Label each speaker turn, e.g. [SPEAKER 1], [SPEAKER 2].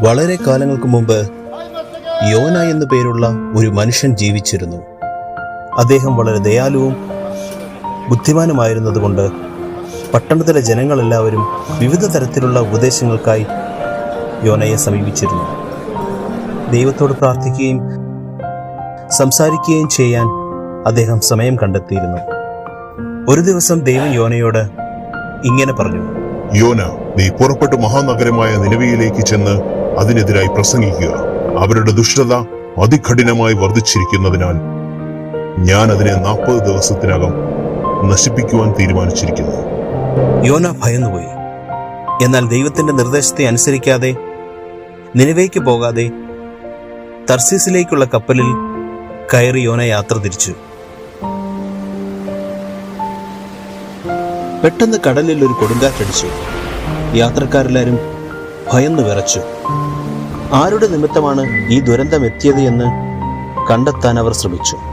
[SPEAKER 1] വളരെ കാലങ്ങൾക്ക് മുമ്പ് യോന എന്നു പേരുള്ള ഒരു മനുഷ്യൻ ജീവിച്ചിരുന്നു. അദ്ദേഹം വളരെ ദയാലുവും ബുദ്ധിമാനുമായിരുന്നതുകൊണ്ട് പട്ടണത്തിലെ ജനങ്ങളെല്ലാവരും വിവിധ തരത്തിലുള്ള ഉപദേശങ്ങൾക്കായി യോനയെ സമീപിച്ചിരുന്നു. ദൈവത്തോട് പ്രാർത്ഥിക്കുകയും സംസാരിക്കുകയും ചെയ്യാൻ അദ്ദേഹം സമയം കണ്ടെത്തിയിരുന്നു. ഒരു ദിവസം ദൈവം യോനയോട് ഇങ്ങനെ പറഞ്ഞു:
[SPEAKER 2] യോന, നീ പുറപ്പെട്ടു മഹാനഗരമായ നിനവയിലേക്ക് ചെന്ന് അതിനെതിരായി പ്രസംഗിക്കുക. അവരുടെ ദുഷ്ടത അതികഠിനമായി വർദ്ധിച്ചിരിക്കുന്നതിനാൽ ഞാൻ അതിനെ 40 ദിവസത്തിനകം നശിപ്പിക്കുവാൻ തീരുമാനിച്ചിരിക്കുന്നു.
[SPEAKER 1] യോന ഭയന്നുപോയി. എന്നാൽ ദൈവത്തിന്റെ നിർദ്ദേശത്തെ അനുസരിക്കാതെ നിനവേയ്ക്ക് പോകാതെ തർസീസിലേക്കുള്ള കപ്പലിൽ കയറി യോന യാത്ര തിരിച്ചു. പെട്ടെന്ന് കടലിൽ ഒരു കൊടുങ്കാറ്റടിച്ചു. യാത്രക്കാരെല്ലാവരും ഭയന്നു വിറച്ചു. ആരുടെ നിമിത്തമാണ് ഈ ദുരന്തം എത്തിയത് എന്ന് കണ്ടെത്താൻ അവർ ശ്രമിച്ചു.